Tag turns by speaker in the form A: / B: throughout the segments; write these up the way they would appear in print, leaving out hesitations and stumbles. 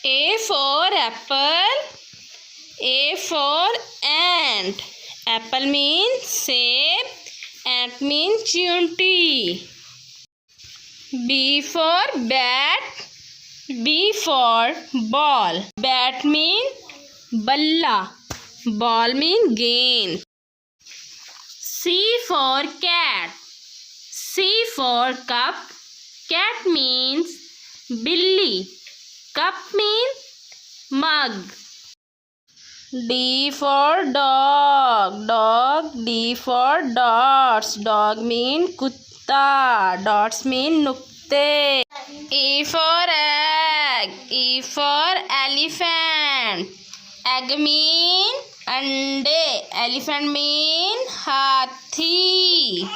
A: A for apple. A for ant. Apple means save. Ant means chunti. B for bat. B for ball. Bat means balla. Ball means gain. C for cat. C for cup. Cat means billy. Cup means mug. D for dog. Dog. D for dots. Dog means kutta. Dots mean nukte. E for egg. E for elephant. Egg mean ande. Elephant mean hathi.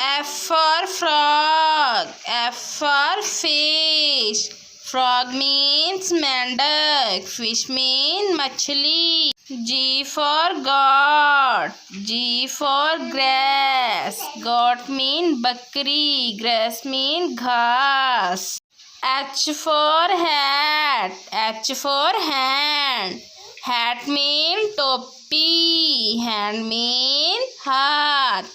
A: F for frog. F for fish. Frog means mendak. Fish means machli. G for goat. G for grass. Goat means bakri. Grass means ghas. H for hat. H for hand. Hat means topi. Hand means hat.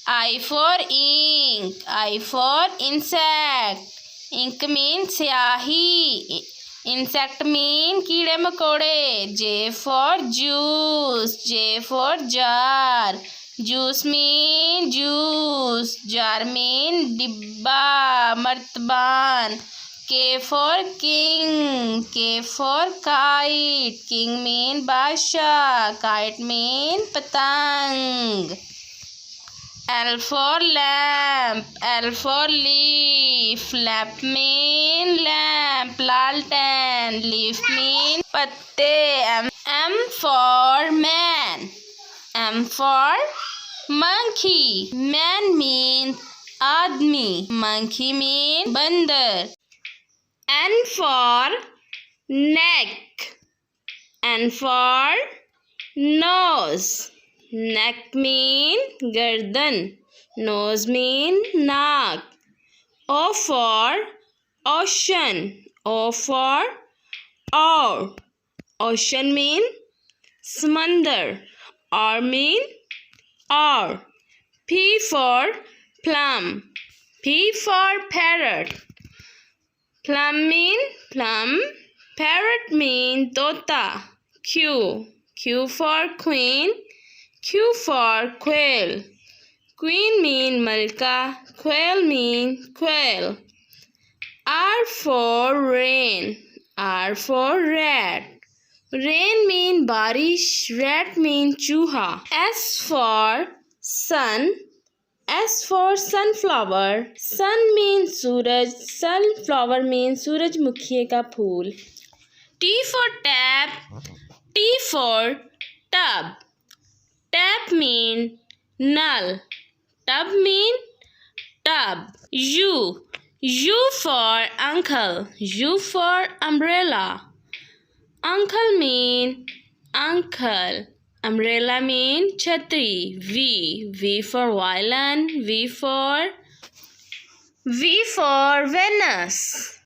A: I for ink. I for insect. Ink means स्याही. Insect means कीड़े मकोड़े. J for juice. J for jar. Juice means juice. Jar means डिब्बा मर्तबान. K for king. K for kite. King means बादशाह. Kite means पतंग. L for lamp. L for leaf. Lamp mean lamp. Laltan. Leaf mean patte. M for man. M for monkey. Man means आदमी. Monkey means बंदर. N for neck. N for nose. Neck mean गर्दन. Nose mean नाक. O for ocean. O for और. Ocean mean समंदर. और mean और. P for plum. P for parrot. Plum mean plum. Parrot mean तोता. Q. Q for queen. Q for quail. Queen mean malka. Quail mean quail. R for rain. R for rat. Rain mean barish. Rat mean चूहा. S for sun. S for sunflower. Sun means Suraj. Sunflower means सूरजमुखी का फूल. T for tap. T for tub. Tap mean null. Tub mean tub. U. U for uncle. U for umbrella. Uncle mean uncle. Umbrella mean chhatri. V. V for violin. V for Venus.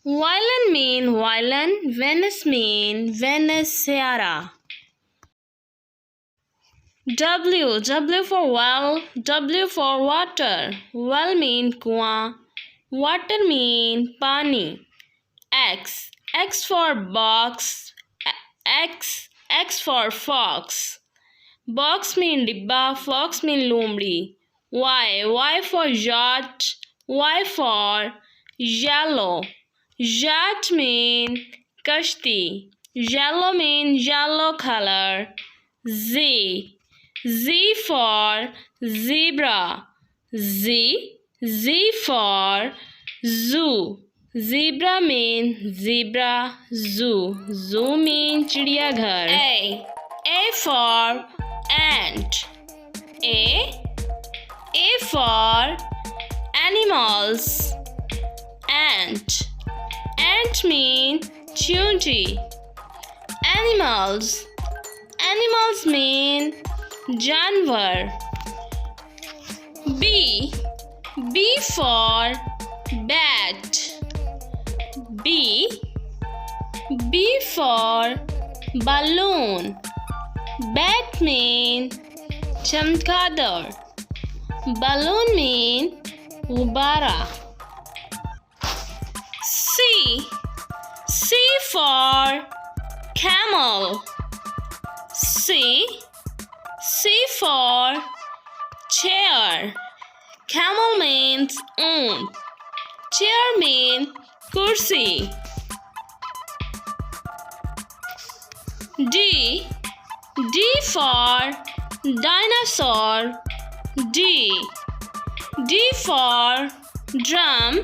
A: Violin mean violin. Venus mean Venus Sierra. W. W for well. W for water. Well mean कुआं. Water mean पानी. X. X for box. X for fox. Box mean डिब्बा. Fox mean लोमड़ी. Y. Y for yacht. Y for yellow. Yacht mean कश्ती. Yellow mean yellow color. Z. Z for zebra. Z for zoo. Zebra mean zebra. Zoo mean चिड़ियाघर. A for ant. A for animals. Ant mean chunti. Animals mean जानवर. B for bat. B for balloon. Bat mean chamkadar. Balloon mean gubara. C for camel. C for chair. Camel means oon. Chair means kursi. D for dinosaur. D for drum.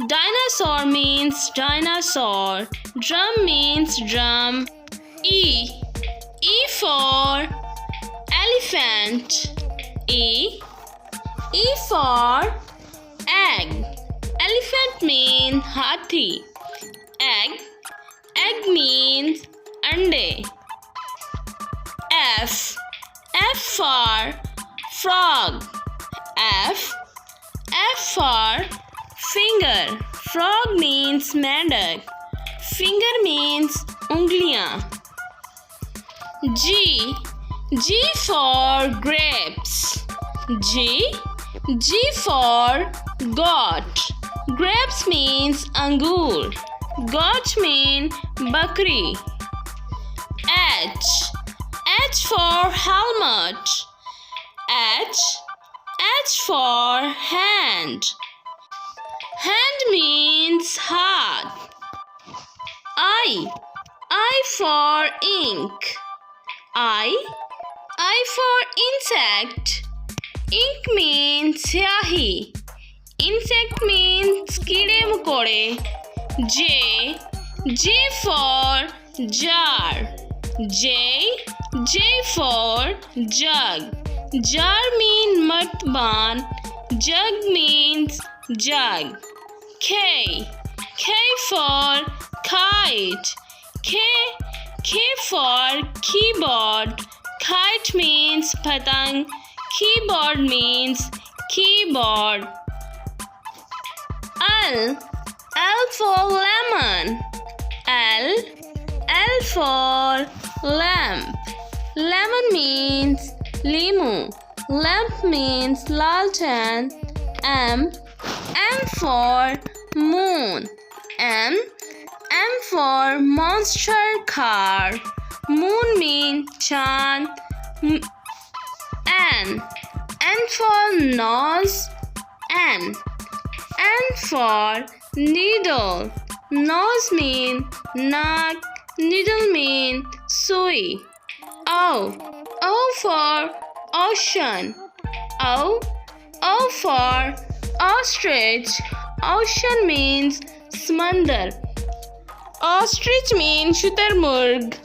A: Dinosaur means dinosaur. Drum means drum. E for elephant. E for egg. Elephant means hathi. Egg means ande. F for frog. F for finger. Frog means medak. Finger means ungliyan. G for grapes. G for goat. Grapes means angur. Goat means bakri. H for helmet. H for hand. Hand means heart. I for ink. I for insect. Ink means syahi. Insect means कीड़े मकोड़े. J for jar. J for jug. Jar means matban. Jug means jug. K for kite. K for keyboard. Kite means patang. Keyboard means keyboard. L for lemon. L for lamp. Lemon means limu. Lamp means laltan. M for moon. M for monster car. Moon means chand. N for nose. N for needle. Nose means naak. Needle means sui. O for ocean. O for ostrich. Ocean means samandar. Ostrich means shutarmurg.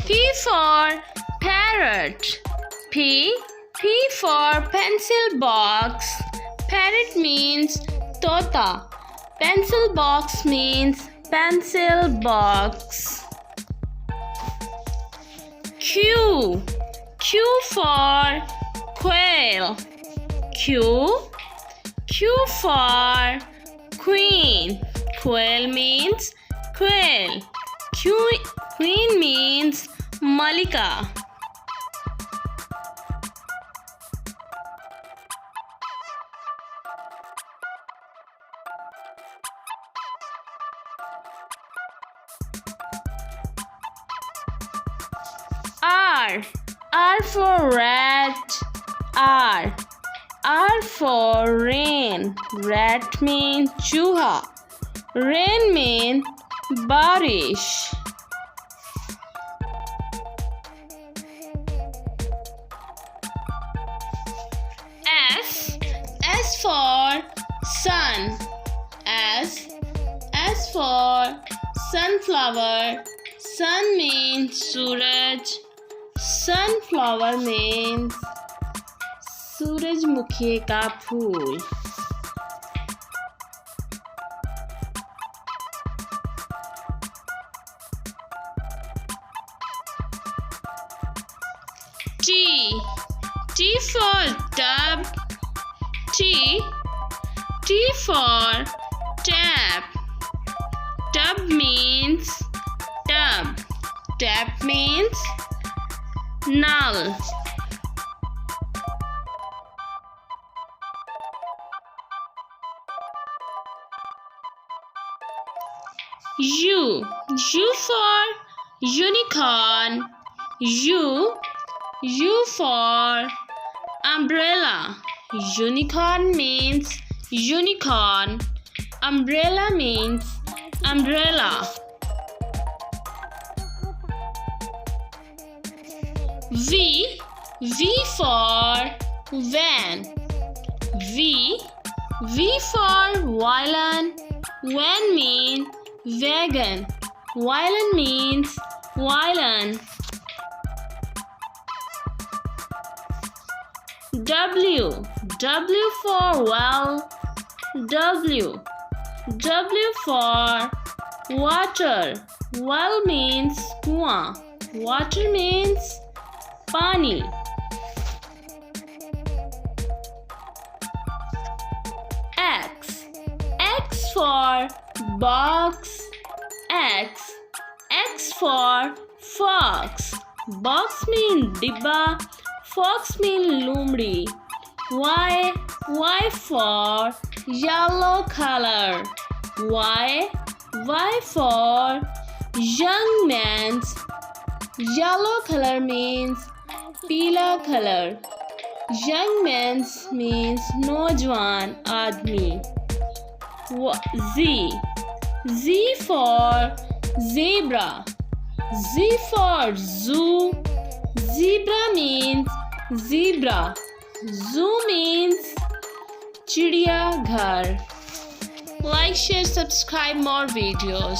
A: P for parrot. P for pencil box. Parrot means tota. Pencil box means pencil box. Q for quail. Q for queen. Quail means quail. Queen means malika. R for rat. R for rain. Rat means chuha. Rain means barish. S for sun. S for sunflower. Sun means suraj. Sunflower means सूरजमुखी का फूल. T for tub. T for tap. Tub means Tap means null. U for unicorn. U for umbrella. Unicorn means unicorn. Umbrella means umbrella. V for van. V for violin. Van means wagon. Violin means violin. W for well. W for water. Well means kuan. Water means pani. X for box. X for fox. Box means dibba. Fox means lumri. Y for yellow color. Y for young man's. Yellow color means पीला color. Young man's means नौजवान आदमी. Z for zebra. Z for zoo. Zebra means zebra. Zoo means चिड़ियाघर. Like, share, subscribe more videos.